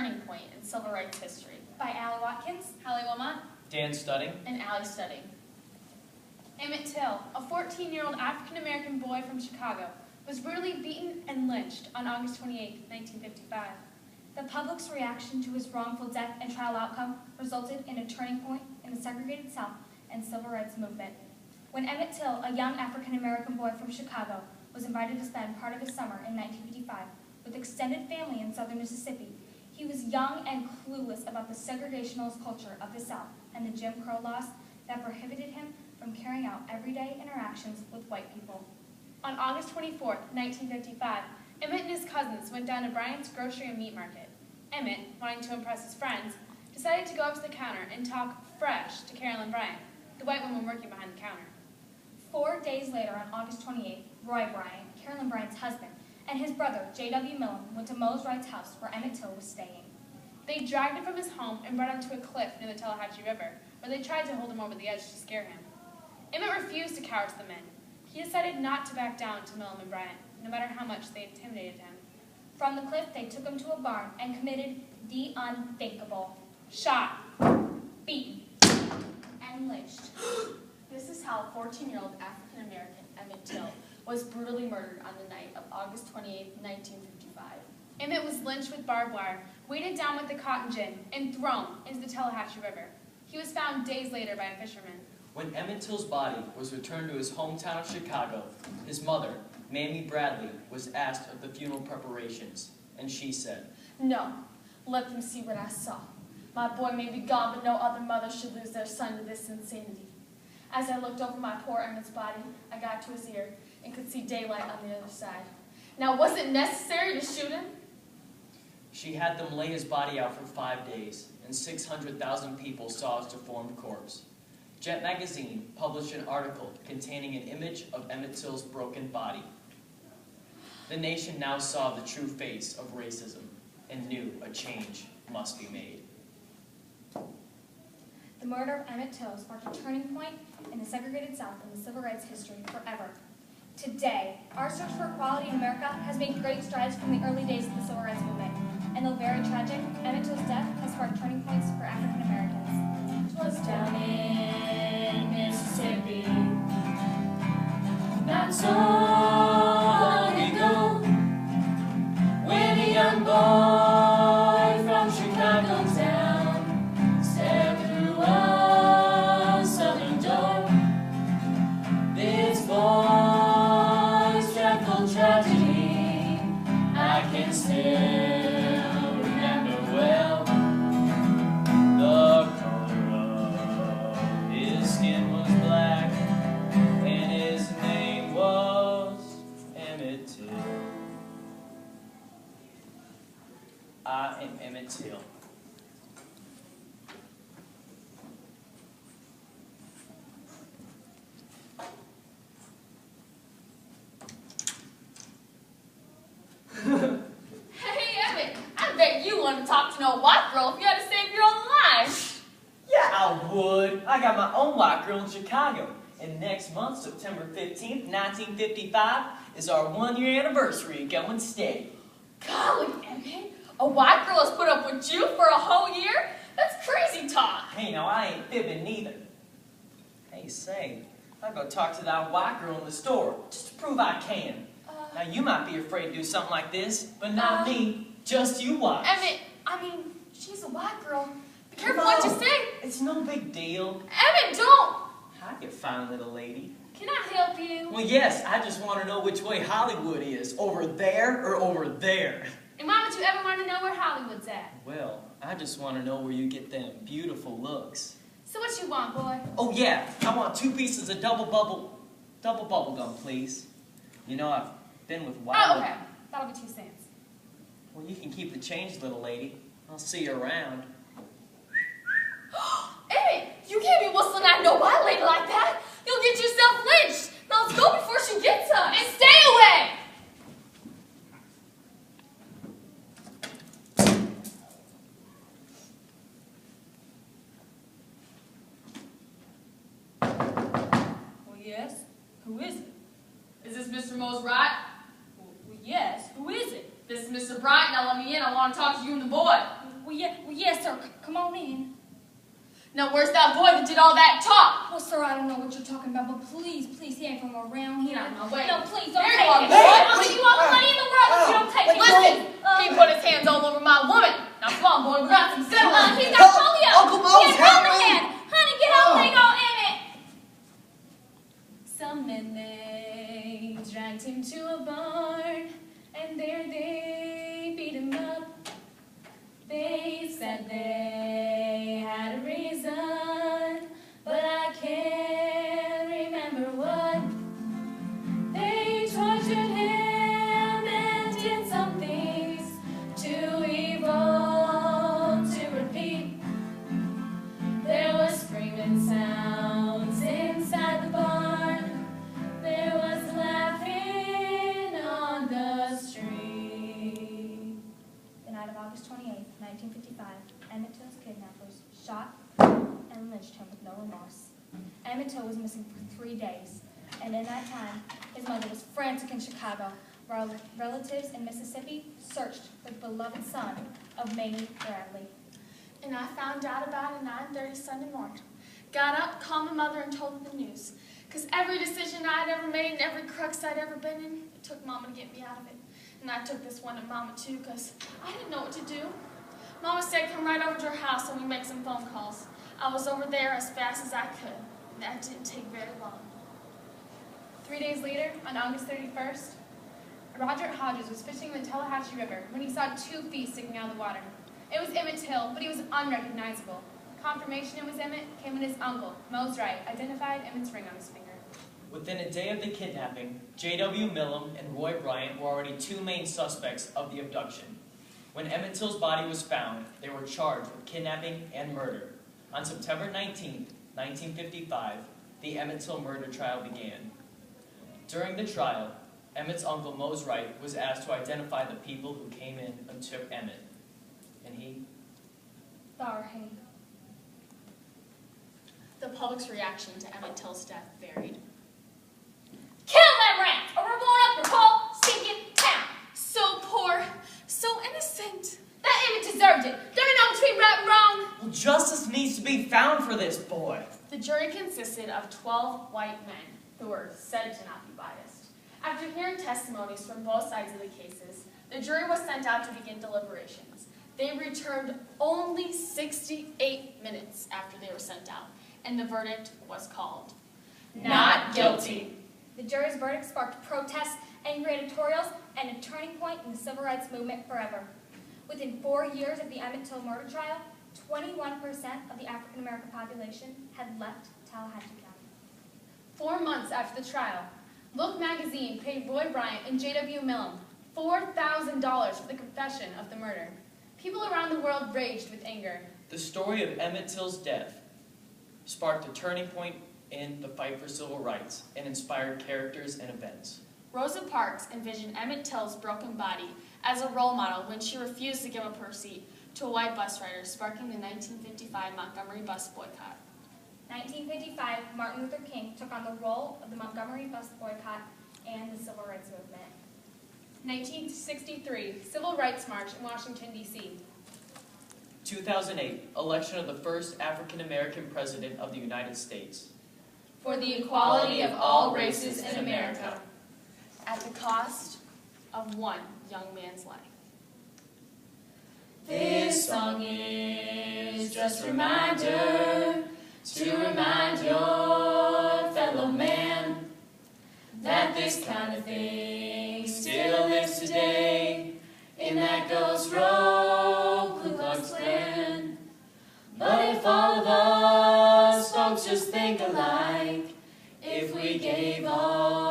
turning point in civil rights history. By Allie Watkins, Halle Wilmott, Dan Stutting, and Allie Stutting. Emmett Till, a 14-year-old African-American boy from Chicago, was brutally beaten and lynched on August 28, 1955. the public's reaction to his wrongful death and trial outcome resulted in a turning point in the segregated South and civil rights movement. When Emmett Till, a young African-American boy from Chicago, was invited to spend part of his summer in 1955 with extended family in southern Mississippi, he was young and clueless about the segregationist culture of the South and the Jim Crow laws that prohibited him from carrying out everyday interactions with white people. On August 24, 1955, Emmett and his cousins went down to Bryant's grocery and meat market. Emmett, wanting to impress his friends, decided to go up to the counter and talk fresh to Carolyn Bryant, the white woman working behind the counter. 4 days later, on August 28th, Roy Bryant, Carolyn Bryant's husband, and his brother, J.W. Millen, went to Mose Wright's house where Emmett Till was staying. They dragged him from his home and brought him to a cliff near the Tallahatchie River, where they tried to hold him over the edge to scare him. Emmett refused to cower to the men. He decided not to back down to Millen and Bryant, no matter how much they intimidated him. From the cliff, they took him to a barn and committed the unthinkable. Shot, Beaten, and lynched. This is how 14-year-old African-American Emmett Till was brutally murdered on the night of August 28, 1955. Emmett was lynched with barbed wire, weighted down with a cotton gin, and thrown into the Tallahatchie River. He was found days later by a fisherman. when Emmett Till's body was returned to his hometown of Chicago, his mother, Mamie Bradley, was asked of the funeral preparations, and she said, "No, let them see what I saw. My boy may be gone, but no other mother should lose their son to this insanity." As I looked over my poor Emmett's body, I got to his ear and could see daylight on the other side. Now, was it necessary to shoot him? She had them lay his body out for 5 days, and 600,000 people saw his deformed corpse. Jet magazine published an article containing an image of Emmett Till's broken body. The nation now saw the true face of racism and knew a change must be made. The murder of Emmett Till sparked a turning point in the segregated South and the civil rights history forever. Today, our search for equality in America has made great strides from the early days of the civil rights movement. And though very tragic, Emmett Till's death has sparked turning points for African Americans. 'Twas down in Mississippi, not so long ago, when a young boy from Chicago town stepped through a southern door. This boy's dreadful tragedy I can still remember well. The color of his skin was black, and his name was Emmett Till. I am Emmett Till. Hey, Emmett, I bet you wouldn't talk to no white girl if you had to save your own life. Yeah, I would. I got my own white girl in Chicago. And next month, September 15th, 1955, is our 1-year anniversary of going steady. Golly, Emmett, a white girl has put up with you for a whole year? That's crazy talk. Hey, now I ain't fibbing neither. Hey, say, I'll go talk to that white girl in the store, just to prove I can. Now, you might be afraid to do something like this, but not me. Just you watch. Emmett, I mean, she's a white girl. Be careful what you say. It's no big deal. Emmett, don't. Hi, you fine little lady. Can I help you? Well, yes, I just want to know which way Hollywood is. Over there or over there? And why would you ever want to know where Hollywood's at? Well, I just want to know where you get them beautiful looks. So what you want, boy? Oh, yeah, I want 2 pieces of double bubble gum, please. You know, I've been with Wild. Oh, okay. That'll be 2 cents. Well, you can keep the change, little lady. I'll see you around. Emmett, you can't be whistling at no white lady like that. You'll get yourself lynched. Now let's go before she gets us. And stay away! Well, yes. Who is it? Is this Mr. Mose Wright? Well, yes. Who is it? This is Mr. Bryant. Now let me in. I want to talk to you and the boy. Yes, sir. Come on in. Now, where's that boy that did all that talk? Well, sir, I don't know what you're talking about, but please, he ain't from around here. No, wait. No, please, don't There take you are, it. boy. I'll give you all the money in the world if you don't take it. Listen, he put his hands all over my woman. Now, come on, boy, we got some settling. He's got polio. Uncle Mose, Get help around the me. head. Honey, get out there, go in it. Some men, they dragged him to a barn, and there they beat him up. They said they had a reason, but I can't remember what. They tortured him and did some things too evil to repeat. There was screaming sounds inside the barn. There was laughing on the street. The night of August 28th, 1955, Emmett Till's kidnappers shot and lynched him with no remorse. Emmett Till was missing for 3 days, and in that time, his mother was frantic in Chicago, while relatives in Mississippi searched for the beloved son of Mamie Bradley. And I found out about it at 9:30 Sunday morning. Got up, called my mother, and told her the news. Because every decision I'd ever made and every crux I'd ever been in, it took Mama to get me out of it. And I took this one to Mama, too, because I didn't know what to do. Mama said come right over to her house and we make some phone calls. I was over there as fast as I could. And that didn't take very long. 3 days later, on August 31st, Roger Hodges was fishing in the Tallahatchie River when he saw 2 feet sticking out of the water. It was Emmett Till, but he was unrecognizable. Confirmation it was Emmett came when his uncle, Mose Wright, identified Emmett's ring on his finger. Within a day of the kidnapping, J.W. Millam and Roy Bryant were already 2 main suspects of the abduction. When Emmett Till's body was found, they were charged with kidnapping and murder. On September 19, 1955, the Emmett Till murder trial began. During the trial, Emmett's uncle Mose Wright was asked to identify the people who came in and took Emmett. And he... Sorry. The public's reaction to Emmett Till's death varied. Kill them rats, or we're blowing up your whole stinking town. So poor, so innocent. That Emmett deserved it. Don't you know between right and wrong? Well, justice needs to be found for this boy. The jury consisted of 12 white men who were said to not be biased. After hearing testimonies from both sides of the cases, the jury was sent out to begin deliberations. They returned only 68 minutes after they were sent out, and the verdict was called not guilty. The jury's verdict sparked protests, angry editorials, and a turning point in the civil rights movement forever. Within 4 years of the Emmett Till murder trial, 21% of the African American population had left Tallahatchie County. 4 months after the trial, Look magazine paid Roy Bryant and J.W. Millam $4,000 for the confession of the murder. People around the world raged with anger. The story of Emmett Till's death sparked a turning point in the fight for civil rights and inspired characters and events. Rosa Parks envisioned Emmett Till's broken body as a role model when she refused to give up her seat to a white bus rider, sparking the 1955 Montgomery bus boycott. 1955, Martin Luther King took on the role of the Montgomery bus boycott and the civil rights movement. 1963, Civil Rights March in Washington, D.C. 2008, election of the first African American president of the United States. For the equality of all races in America. At the cost of one young man's life. This song is just a reminder to remind your fellow man that this kind of thing still lives today in that Ghost Road Ku Klux Klan. But if all of us folks just think alike, if we gave all